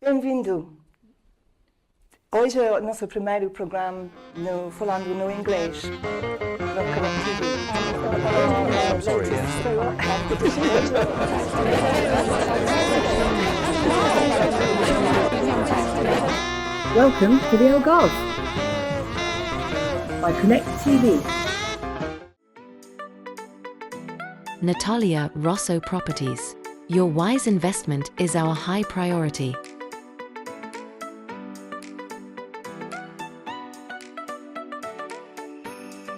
Bem-vindo! Hoje é o nosso primeiro programa falando no inglês, no Conectv. Welcome to the Algarve by Conectv. Natalia Rosso Properties. Your wise investment is our high priority.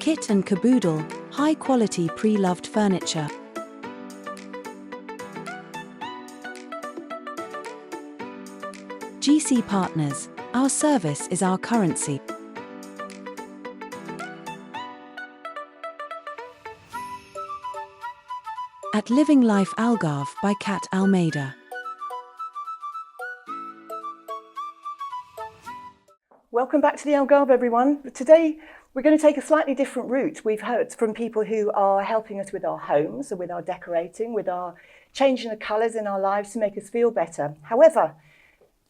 Kit and Caboodle, high-quality pre-loved furniture. GC Partners, our service is our currency. At Living Life Algarve by Catherine Almeida. Welcome back to the Algarve, everyone. Today, we're going to take a slightly different route. We've heard from people who are helping us with our homes, with our decorating, with our changing the colours in our lives to make us feel better. However,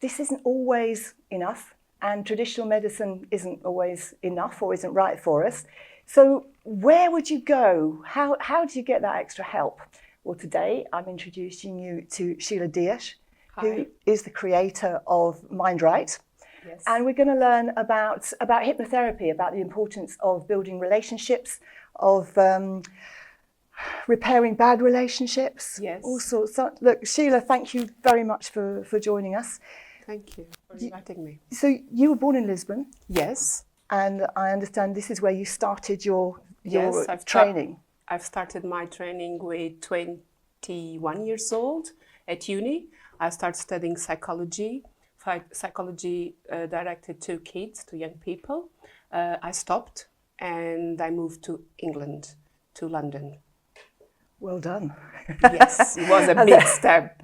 this isn't always enough, and traditional medicine isn't always enough or isn't right for us. So where would you go? How do you get that extra help? Well, today I'm introducing you to Sheila Dias, who is the creator of mindright. Yes. And we're going to learn about hypnotherapy, about the importance of building relationships, of repairing bad relationships. Yes. All sorts. So, look, Sheila, thank you very much for joining us. Thank you for inviting me. So you were born in Lisbon, Yes. and I understand this is where you started your Yes, training. I've started my training with 21 years old at uni. I started studying psychology directed to kids, to young people. I stopped and I moved to England, to London. Well done. Yes, it was a big step.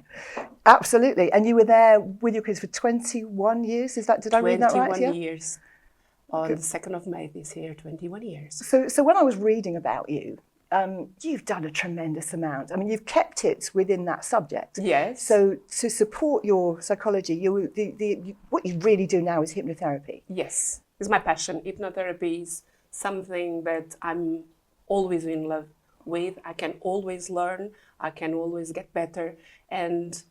Absolutely. And you were there with your kids for 21 years? Did I read that right? 21 years. On the 2nd of May this year, 21 years. So when I was reading about you, you've done a tremendous amount. I mean, you've kept it within that subject. Yes. So to support your psychology, what you really do now is hypnotherapy. Yes, it's my passion. Hypnotherapy is something that I'm always in love with. I can always learn. I can always get better. And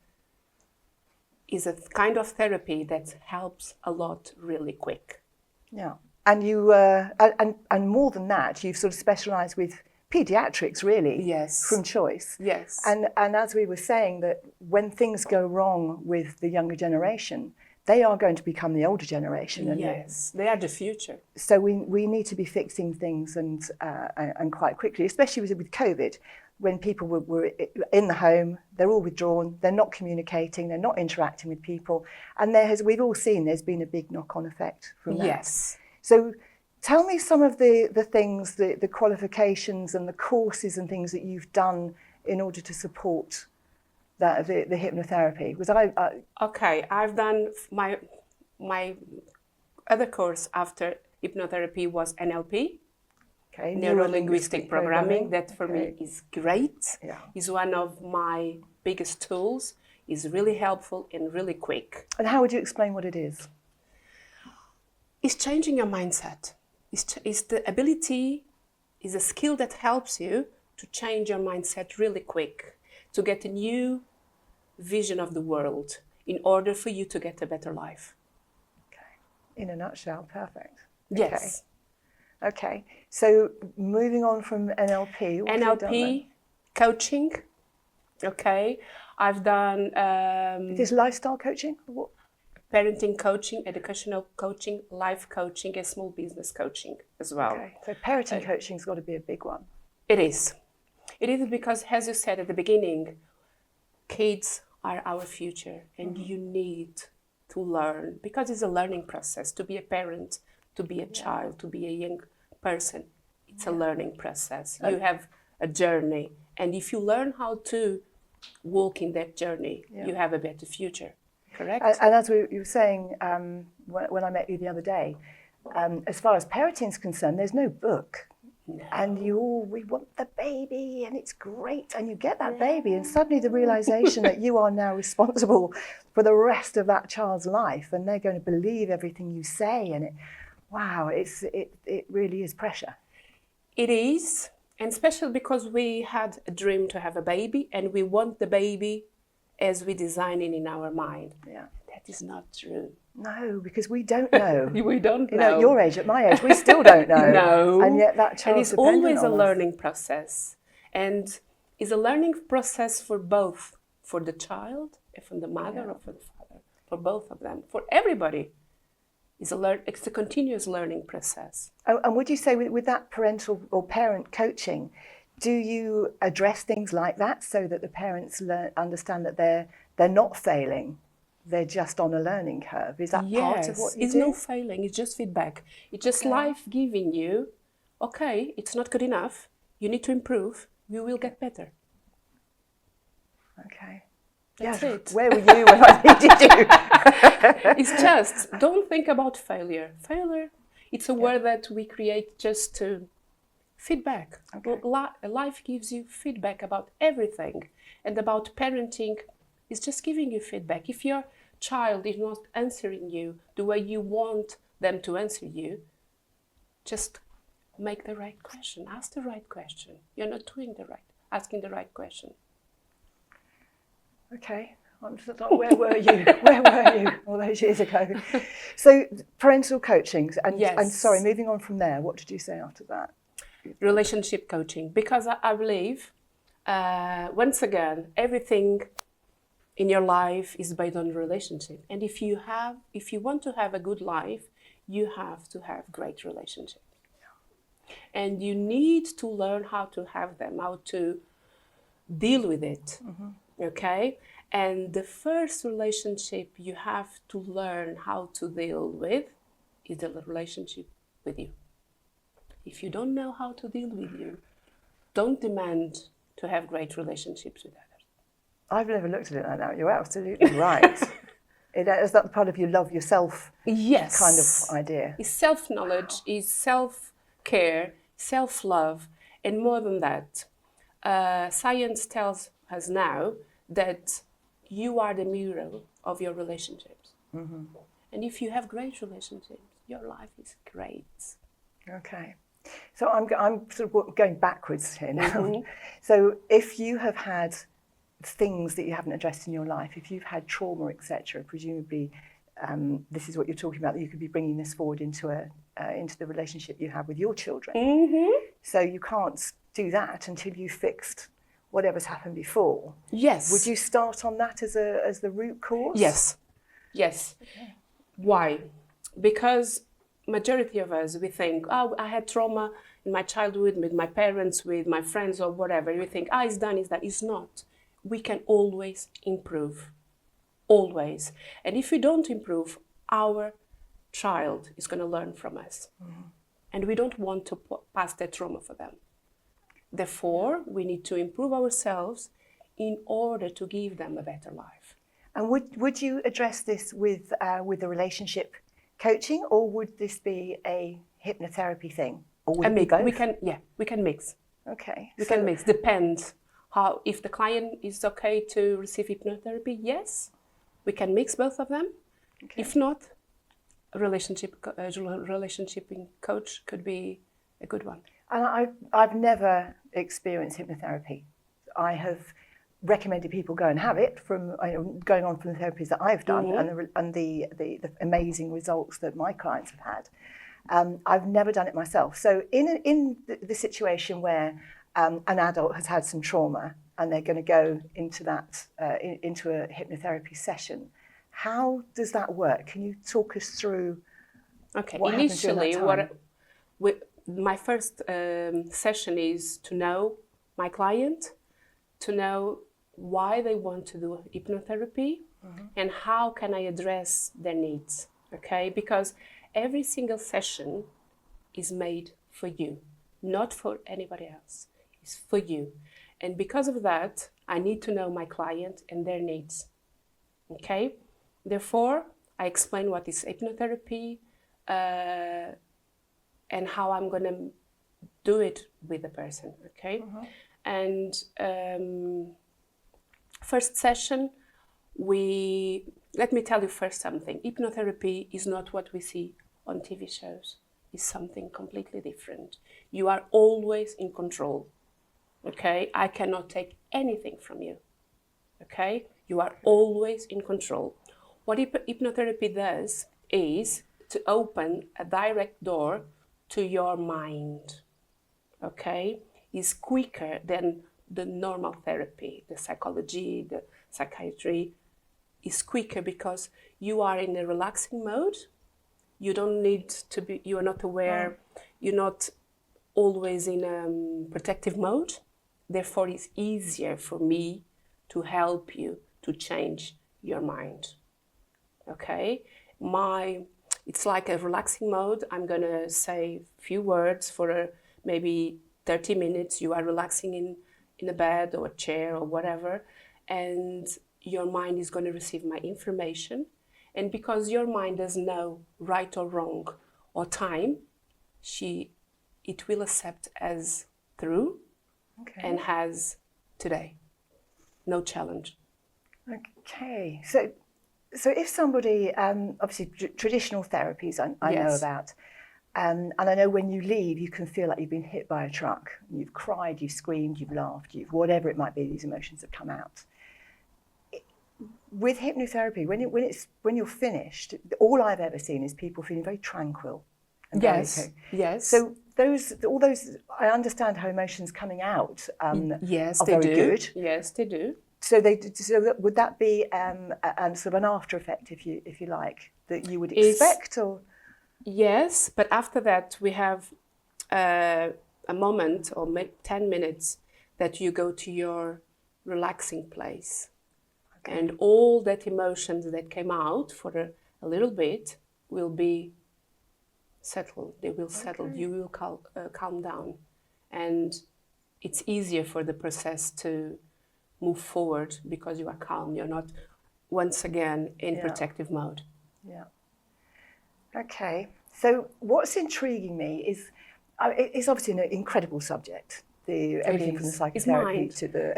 is a kind of therapy that helps a lot really quick. Yeah. And you, and more than that, you've sort of specialised with paediatrics, really. Yes. From choice. Yes. And as we were saying, that when things go wrong with the younger generation, they are going to become the older generation. And yes, they are the future. so we need to be fixing things and quite quickly, especially with COVID, when people were in the home, they're all withdrawn, they're not communicating, they're not interacting with people. And we've all seen there's been a big knock-on effect from that. Yes. So tell me some of the things, the qualifications and the courses and things that you've done in order to support that the hypnotherapy. Because Okay, I've done my other course after hypnotherapy was NLP, neuro-linguistic programming. That for me is great. Yeah. Is one of my biggest tools. Is really helpful and really quick. And how would you explain what it is? It's changing your mindset. It's the ability, is a skill that helps you to change your mindset really quick, to get a new vision of the world in order for you to get a better life. Okay. In a nutshell, perfect. Yes. Okay. So moving on from NLP. What have you done then? NLP, coaching. Okay. I've done Is this lifestyle coaching? What? parenting coaching, educational coaching, life coaching, and small business coaching as well. Okay. So parenting coaching's got to be a big one. It is. It is because, as you said at the beginning, kids are our future, and you need to learn, because it's a learning process. To be a parent, to be a child, to be a young person, it's a learning process. You have a journey, and if you learn how to walk in that journey, you have a better future. Correct? And as you were saying when I met you the other day, as far as parenting is concerned, there's no book. No. And we want the baby and it's great. And you get that baby and suddenly the realization that you are now responsible for the rest of that child's life and they're going to believe everything you say. And it really is pressure. It is, and especially because we had a dream to have a baby and we want the baby as we design it in our mind. Yeah. That is not true. No, because we don't know. We don't know. You know, at your age, at my age, we still don't know. No. And yet that child's and it's dependent always a on us. learning process. And it's a learning process for both, for the child and for the mother or for the father, for both of them, for everybody. It's a continuous learning process. And would you say with that parental or parent coaching, do you address things like that so that the parents understand that they're not failing? They're just on a learning curve. Is that part of what you do? It's no failing. It's just feedback. It's just life giving you, okay, it's not good enough. You need to improve. You will get better. Okay. That's it. Where were you when I needed you? It's just, don't think about failure. Failure, it's a word that we create just to feedback. Okay. Life gives you feedback about everything. And about parenting, it's just giving you feedback. If your child is not answering you the way you want them to answer you, just make the right question. Ask the right question. You're not asking the right question. Okay. I'm just like, where were you? Where were you all those years ago? So parental coaching, and sorry, moving on from there, what did you say after that? Relationship coaching, because I believe, once again, everything in your life is based on relationship. And if you want to have a good life, you have to have great relationships. And you need to learn how to have them, how to deal with it. Okay? And the first relationship you have to learn how to deal with is the relationship with you. If you don't know how to deal with you, don't demand to have great relationships with others. I've never looked at it like that. You're absolutely right. Is that part of you love yourself kind of idea? It's self-knowledge, it's self-care, self-love, and more than that. Science tells us now that you are the mirror of your relationships. And if you have great relationships, your life is great. Okay. So I'm sort of going backwards here now. So if you have had things that you haven't addressed in your life, if you've had trauma, etc., presumably this is what you're talking about, that you could be bringing this forward into the relationship you have with your children. So you can't do that until you fixed whatever's happened before. Yes. Would you start on that as the root cause? Yes. Okay. Why? Because majority of us, we think, oh, I had trauma in my childhood with my parents, with my friends or whatever. We think, it's done, it's that. It's not. We can always improve. Always. And if we don't improve, our child is going to learn from us. And we don't want to pass that trauma for them. Therefore, we need to improve ourselves in order to give them a better life. And would you address this with the relationship coaching, or would this be a hypnotherapy thing? Or would it be both? We can mix. Okay. We can mix. Depends how, if the client is okay to receive hypnotherapy, yes, we can mix both of them. Okay. If not, a relationship coach could be a good one. And I've never experienced hypnotherapy. I have recommended people go and have it from going on from the therapies that I've done and the amazing results that my clients have had. I've never done it myself. So in the situation where an adult has had some trauma and they're going to go into that into a hypnotherapy session, how does that work? Can you talk us through? Okay, what initially, my first session is to know my client, to know why they want to do hypnotherapy, and how can I address their needs, okay? Because every single session is made for you, not for anybody else. It's for you. And because of that, I need to know my client and their needs, okay? Therefore, I explain what is hypnotherapy, and how I'm going to do it with the person, okay? And first session, let me tell you first something. Hypnotherapy is not what we see on TV shows. It's something completely different. You are always in control, okay? I cannot take anything from you, okay? You are always in control. What hypnotherapy does is to open a direct door to your mind, okay? It's quicker than the normal therapy, the psychology, the psychiatry. Is quicker because you are in a relaxing mode. You don't need to be, you are not aware, you're not always in a protective mode. Therefore, it's easier for me to help you to change your mind, okay? It's like a relaxing mode. I'm gonna say a few words for maybe 30 minutes. You are relaxing in a bed or a chair or whatever, and your mind is going to receive my information. And because your mind doesn't know right or wrong or time, it will accept as true and has today. No challenge. Okay. So if somebody, obviously traditional therapies I know about, and I know when you leave, you can feel like you've been hit by a truck. You've cried, you've screamed, you've laughed, whatever it might be, these emotions have come out. With hypnotherapy, when you're finished, all I've ever seen is people feeling very tranquil. And Yes. So all those, I understand how emotions coming out yes, are they very do. good. Yes, they do. So would that be sort of an after effect, if you like, that you would expect, or? Yes, but after that we have a moment or 10 minutes that you go to your relaxing place. And all that emotions that came out for a little bit will be settled. They will settle. You will calm down. And it's easier for the process to move forward because you are calm. You're not, once again, in protective mode. Yeah. Okay. So what's intriguing me is, it's obviously an incredible subject. Everything from the psychotherapy to the...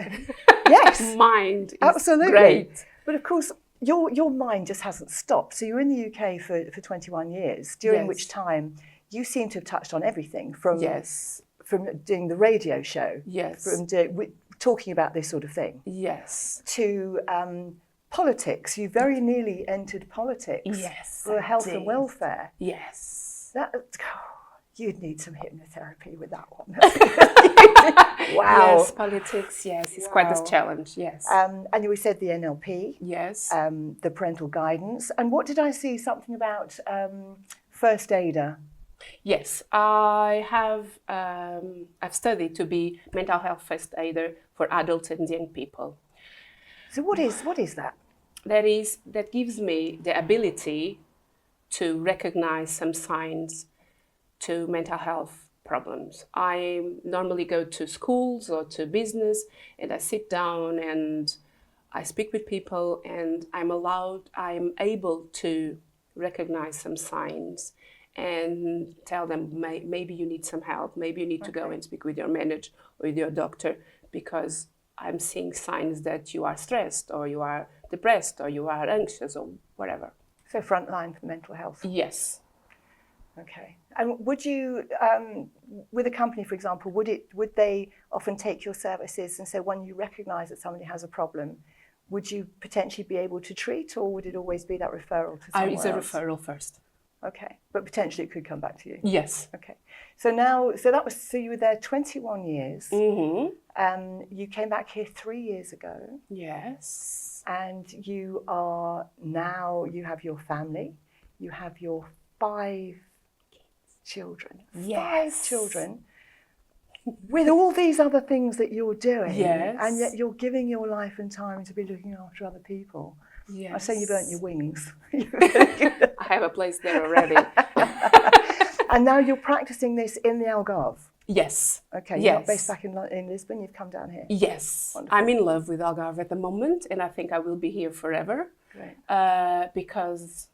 Yes. Mind is absolutely great. But of course, your mind just hasn't stopped. So you're in the UK for 21 years, during which time you seem to have touched on everything from doing the radio show, from talking about this sort of thing, to politics. You very nearly entered politics for health and welfare. You'd need some hypnotherapy with that one. Wow. Yes, politics, it's quite a challenge, And we said the NLP. The parental guidance. And what did I see? Something about first aider. Yes, I've studied to be mental health first aider for adults and young people. So what is that? That gives me the ability to recognize some signs to mental health problems. I normally go to schools or to business and I sit down and I speak with people and I'm able to recognize some signs and tell them maybe you need some help, maybe you need to go and speak with your manager or with your doctor because I'm seeing signs that you are stressed or you are depressed or you are anxious or whatever. So frontline for mental health? Yes. Okay. And would you, with a company, for example, would they often take your services and say when you recognise that somebody has a problem, would you potentially be able to treat, or would it always be that referral to somewhere else? It's a referral first. Okay, but potentially it could come back to you. Yes. Okay. So you were there 21 years. You came back here 3 years ago. Yes. And you have your family, you have your 5 children. Yes. 5 children. With all these other things that you're doing, and yet you're giving your life and time to be looking after other people. Yes. I say you burnt your wings. I have a place there already. And now you're practicing this in the Algarve. Yes. Okay. You're not based back in Lisbon. You've come down here. Yes. Wonderful. I'm in love with Algarve at the moment, and I think I will be here forever. Great. Because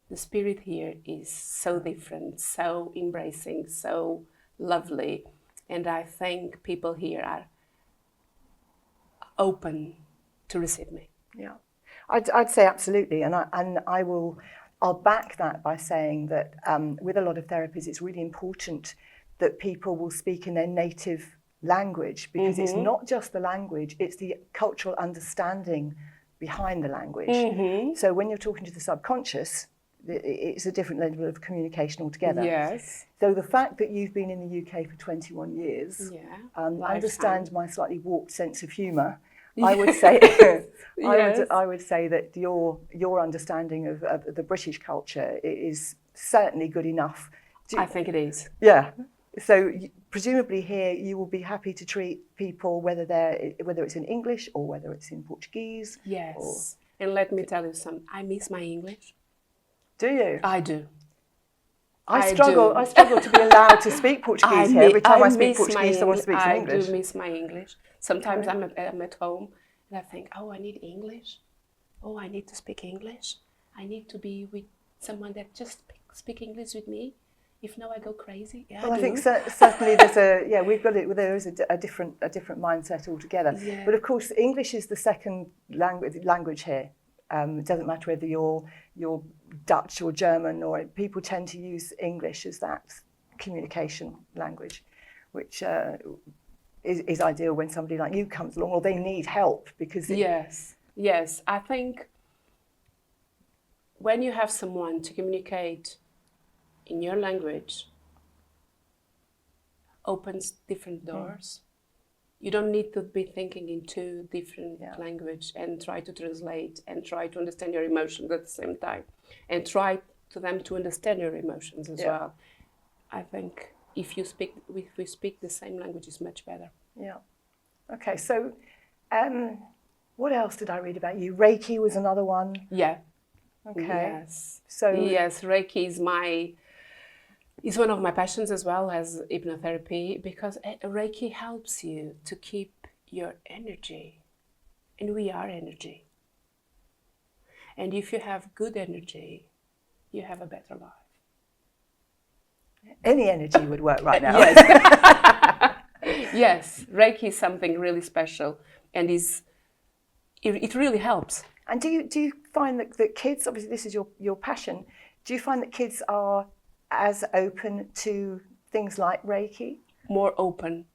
the spirit here is so different, so embracing, so lovely. And I think people here are open to receive me. Yeah, I'd say absolutely, and I'll back that by saying that with a lot of therapies, it's really important that people will speak in their native language, because it's not just the language, it's the cultural understanding behind the language. So when you're talking to the subconscious, it's a different level of communication altogether. Yes. So the fact that you've been in the UK for 21 years, understand my slightly warped sense of humour, I would say, I would say that your understanding of the British culture is certainly good enough. I think it is. Yeah. So presumably here you will be happy to treat people whether it's in English or whether it's in Portuguese. Yes. And let me tell you something. I miss my English. Do you? I do. I struggle to be allowed to speak Portuguese here. Every time I speak Portuguese, someone speaks in English. I do miss my English. Sometimes I'm at home and I think, oh, I need English. Oh, I need to speak English. I need to be with someone that just speak English with me. If no, I go crazy. Yeah, well, I think certainly there is a different mindset altogether. Yeah. But of course, English is the second language here. It doesn't matter whether you're Dutch or German, or people tend to use English as that communication language, which is ideal when somebody like you comes along, or they need help because. Yes. I think when you have someone to communicate in your language, opens different doors. You don't need to be thinking in two different language and try to translate and try to understand your emotions at the same time, and try to them to understand your emotions as well. I think if we speak the same language, is much better. Yeah. Okay. So, what else did I read about you? Reiki was another one. Yeah. Okay. Yes. So yes, Reiki is one of my passions as well as hypnotherapy, because Reiki helps you to keep your energy, and we are energy. And if you have good energy, you have a better life. Any energy would work right now. Yes. Yes, Reiki is something really special, and it really helps. And do you find that kids, obviously this is your passion, do you find that kids are as open to things like Reiki? More open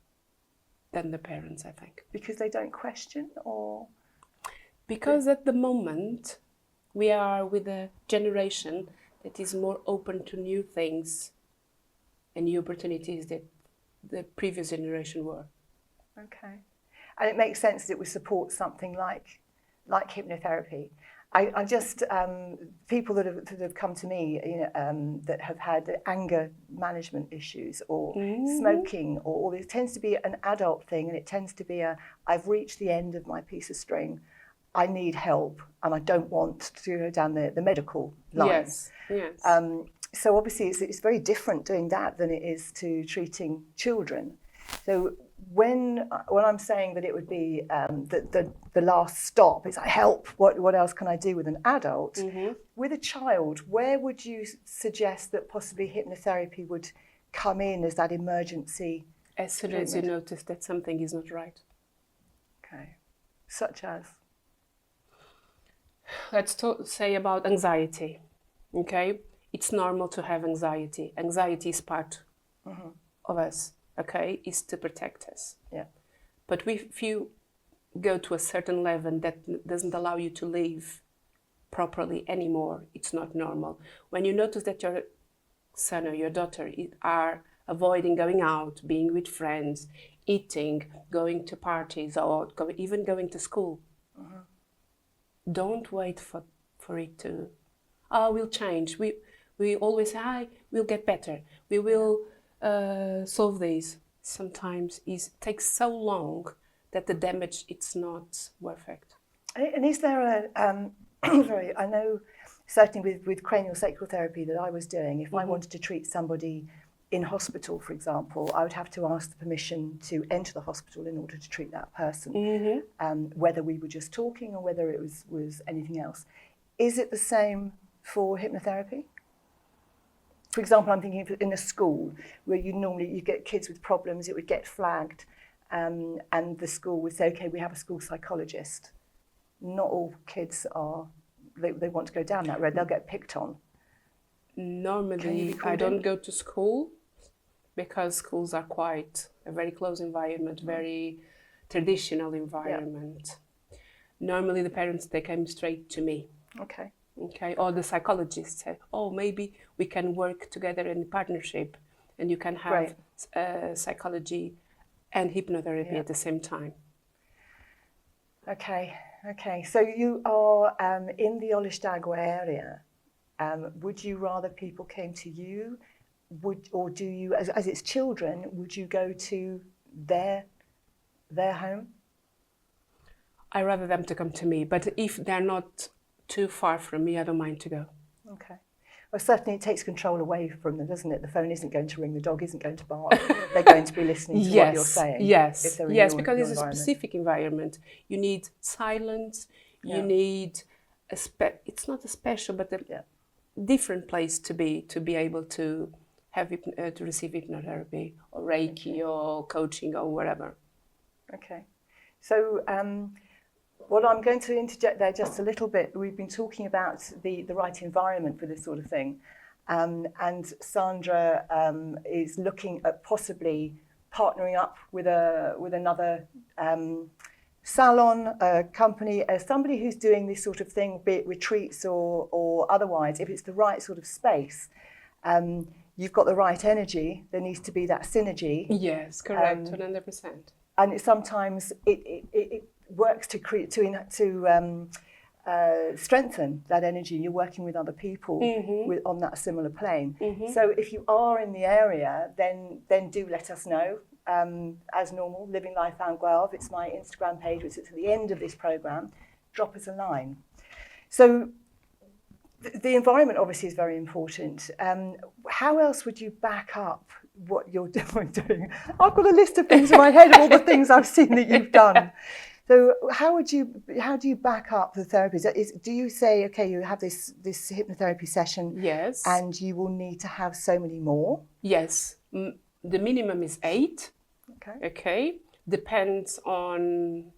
than the parents, I think. Because they don't question, or? Because at the moment, we are with a generation that is more open to new things and new opportunities that the previous generation were. Okay. And it makes sense that it would support something like hypnotherapy. I just people that have come to me, that have had anger management issues or smoking, or all this, tends to be an adult thing, and it tends to be I've reached the end of my piece of string, I need help, and I don't want to go down the medical line. Yes. So obviously it's very different doing that than it is to treating children. So when I'm saying that it would be the last stop, it's like, help, what else can I do with an adult? With a child, where would you suggest that possibly hypnotherapy would come in as that emergency as soon treatment? as you notice that something is not right. Okay. Such as? Let's say about anxiety. Okay? It's normal to have anxiety. Anxiety is part of us. Okay, is to protect us. Yeah. But if you go to a certain level that doesn't allow you to live properly anymore, it's not normal. When you notice that your son or your daughter are avoiding going out, being with friends, eating, going to parties, or even going to school, don't wait for it to, we'll change. We always say, we'll get better. We will solve this. Sometimes it takes so long that the damage, it's not worth it. And is there sorry, I know certainly with cranial sacral therapy that I was doing, if I wanted to treat somebody in hospital, for example, I would have to ask the permission to enter the hospital in order to treat that person, whether we were just talking or whether it was anything else. Is it the same for hypnotherapy? For example, I'm thinking of in a school where you get kids with problems, it would get flagged, and the school would say, okay, we have a school psychologist. Not all kids they want to go down that road. They'll get picked on. Normally, I don't go to school because schools are quite a very close environment, very traditional environment. Yeah. Normally, the parents, they came straight to me. Okay. Okay, or the psychologist said, oh, maybe we can work together in partnership and you can have psychology and hypnotherapy at the same time. Okay. So you are in the Olistagua area. Would you rather people came to you? Or do you, as its children, would you go to their home? I rather them to come to me, but if they're not too far from me, I don't mind to go. Okay. Well, certainly it takes control away from them, doesn't it? The phone isn't going to ring, the dog isn't going to bark. They're going to be listening to what you're saying. Yes, because it's a specific environment. You need silence. You need it's not a special, but a different place to be able to have to receive hypnotherapy or Reiki or coaching or whatever. Okay. So. Well, I'm going to interject there just a little bit. We've been talking about the right environment for this sort of thing. And Sandra is looking at possibly partnering up with another salon, a company, somebody who's doing this sort of thing, be it retreats or otherwise. If it's the right sort of space, you've got the right energy, there needs to be that synergy. Yes, correct, 100%. And sometimes it works to create strengthen that energy. You're working with other people on that similar plane. So if you are in the area, then do let us know. As normal, Living Life Algarve, it's my Instagram page, which is at the end of this program. Drop us a line. So the environment obviously is very important. How else would you back up what you're doing? I've got a list of things in my head of all the things I've seen that you've done. So how do you back up the therapies? Do you say, okay, you have this hypnotherapy session, yes, and you will need to have so many more? Yes, the minimum is 8. Okay, depends on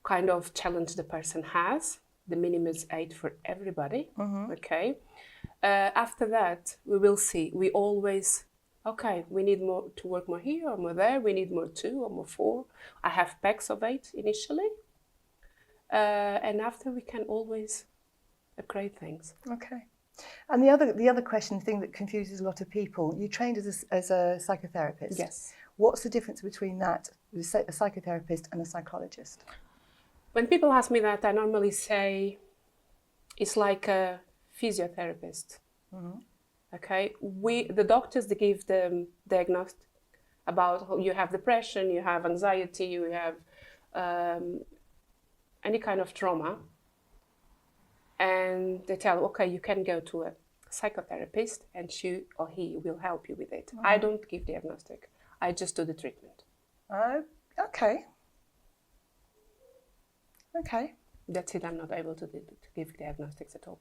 kind of challenge the person has. The minimum is 8 for everybody. Okay, after that we will see. We always. Okay, we need more to work more here or more there. We need more 2 or more 4. I have packs of 8 initially. And after we can always upgrade things. Okay. And the other thing that confuses a lot of people, you trained as a psychotherapist. Yes. What's the difference between that, a psychotherapist and a psychologist? When people ask me that, I normally say it's like a physiotherapist. Okay, the doctors, they give the diagnosis about you have depression, you have anxiety, you have any kind of trauma, and they tell, okay, you can go to a psychotherapist and she or he will help you with it. I don't give diagnostic, I just do the treatment. Okay. That's it, I'm not able to give diagnostics at all.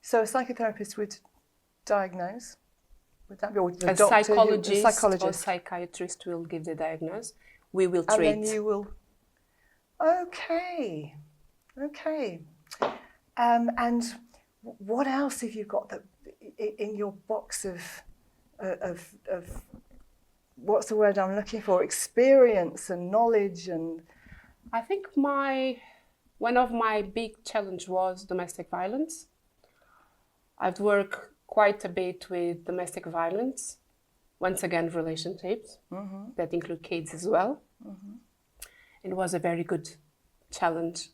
So a psychotherapist would diagnose? Would that be a psychologist or psychiatrist will give the diagnosis. We will treat. And then you will. Okay. And what else have you got in your box of what's the word I'm looking for? Experience and knowledge and. I think one of my big challenge was domestic violence. I've worked quite a bit with domestic violence, once again relationships that include kids as well. It was a very good challenge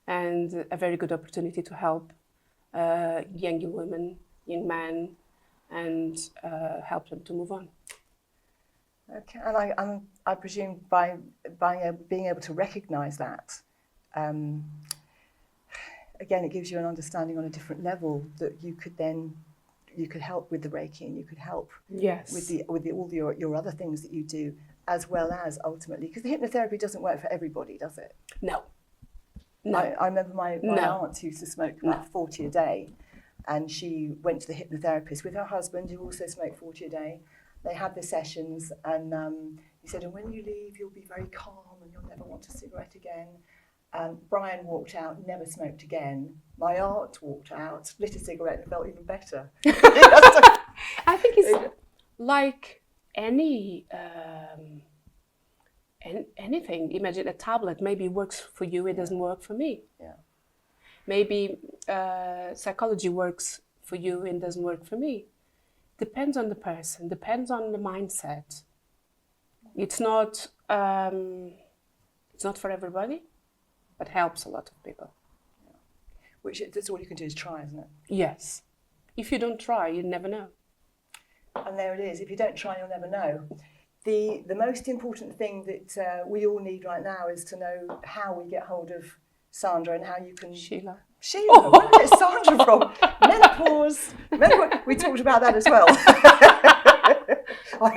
and a very good opportunity to help young women, young men, and help them to move on. Okay, and I presume by being able to recognise that, again, it gives you an understanding on a different level that you could help with the Reiki and you could help with all your other things that you do, as well as ultimately, because the hypnotherapy doesn't work for everybody, does it? No. I remember my aunt used to smoke about 40 a day, and she went to the hypnotherapist with her husband, who also smoked 40 a day. They had the sessions, and he said, and when you leave, you'll be very calm and you'll never want a cigarette again. Brian walked out, never smoked again. My aunt walked out, lit a cigarette and felt even better. I think it's like anything. Imagine a tablet, maybe works for you, it doesn't work for me. Yeah. Maybe psychology works for you and doesn't work for me. Depends on the person, depends on the mindset. It's not for everybody, but helps a lot of people. Yeah. Which that's all you can do is try, isn't it? Yes. If you don't try, you never know. And there it is. If you don't try, you'll never know. The most important thing that we all need right now is to know how we get hold of Sandra and how you can... Sheila, where did Sandra from? Menopause. We talked about that as well.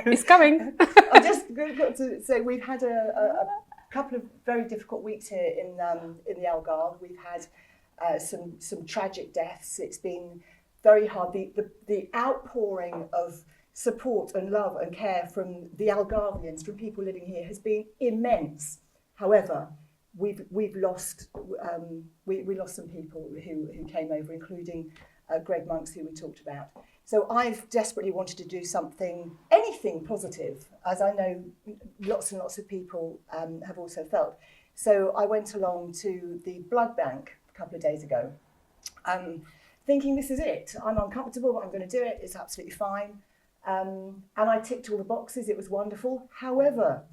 it's coming. I just got to say we've had a couple of very difficult weeks here in the Algarve. We've had some tragic deaths. It's been very hard. The outpouring of support and love and care from the Algarvians, from people living here, has been immense. However, we've lost we lost some people who came over, including Greg Monks, who we talked about. So I've desperately wanted to do anything positive, as I know lots and lots of people have also felt. So I went along to the blood bank a couple of days ago, thinking this is it. I'm uncomfortable, but I'm going to do it. It's absolutely fine. And I ticked all the boxes. It was wonderful. However,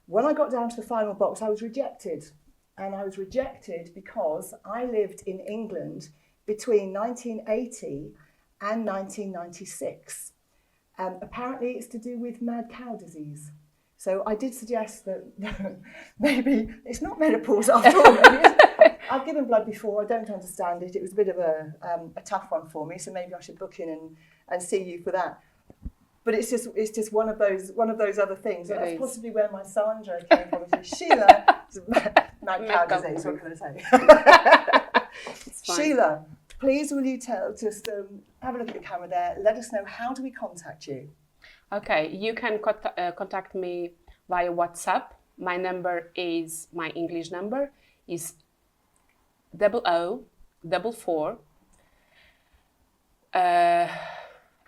when I got down to the final box, I was rejected. And I was rejected because I lived in England between 1980 and 1996. Apparently it's to do with mad cow disease. So I did suggest that maybe it's not menopause after all. I've given blood before, I don't understand it. It was a bit of a tough one for me, so maybe I should book in and see you for that. But it's just one of those other things. And that's possibly where my Sandra came from. Sheila, mad cow disease, what can I say? Sheila, please will you just have a look at the camera there. Let us know, how do we contact you? Okay, you can contact me via WhatsApp. My English number is 0044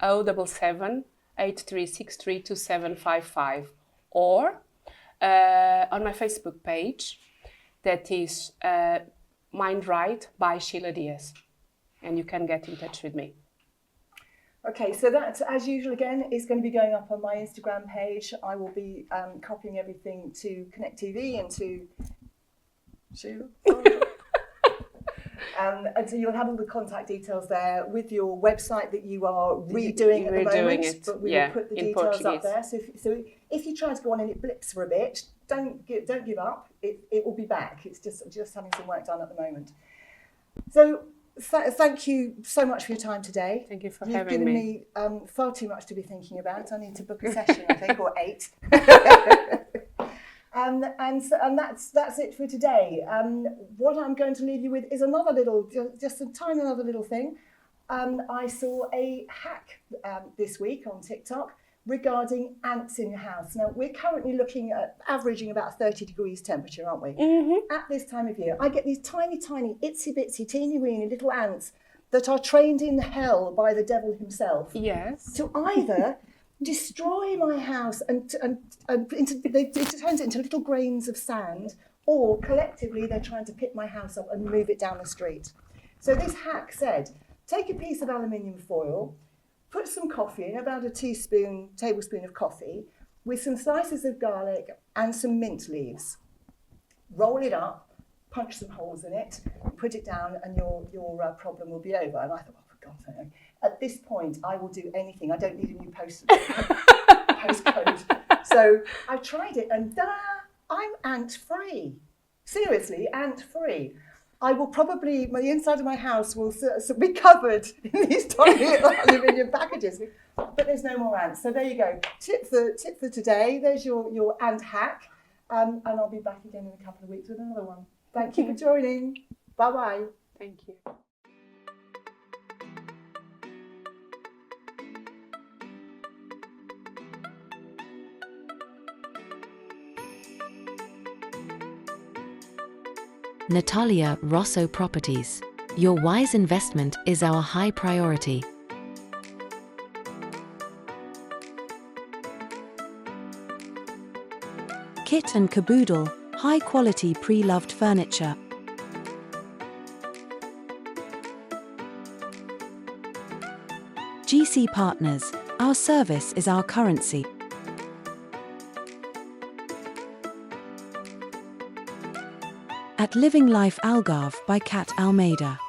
077 83632755, or on my Facebook page, that is Mindright by Sheila Dias, and you can get in touch with me. Okay, so that, as usual again, is going to be going up on my Instagram page. I will be copying everything to Conectv and to Sheila. And so you'll have all the contact details there with your website that you are redoing at the moment, but we will put the details up there. So if you try to go on and it blips for a bit, don't give up. It will be back. It's just having some work done at the moment. So thank you so much for your time today. Thank you for You've having given me. Far too much to be thinking about. I need to book a session, I think, or 8. And that's it for today. What I'm going to leave you with is another little thing. I saw a hack this week on TikTok regarding ants in your house. Now, we're currently looking at averaging about 30 degrees temperature, aren't we? Mm-hmm. At this time of year, I get these tiny, itsy bitsy, teeny weeny little ants that are trained in hell by the devil himself. Yes. To either destroy my house and it turns it into little grains of sand, or collectively they're trying to pick my house up and move it down the street. So this hack said, take a piece of aluminium foil, put some coffee in, about a tablespoon of coffee, with some slices of garlic and some mint leaves. Roll it up, punch some holes in it, put it down, and your problem will be over. And I thought, oh, for God's sake. At this point, I will do anything. I don't need a new postcode. So I tried it, and I'm ant-free. Seriously, ant-free. I will probably, the inside of my house will be covered in these tiny little aluminium packages, but there's no more ants. So there you go. Tip for today. There's your ant hack, and I'll be back again in a couple of weeks with another one. Thank you for joining. Bye-bye. Thank you. Natalia Rosso Properties. Your wise investment is our high priority. Kit and Caboodle, high-quality pre-loved furniture. GC Partners, our service is our currency. At Living Life Algarve by Cat Almeida.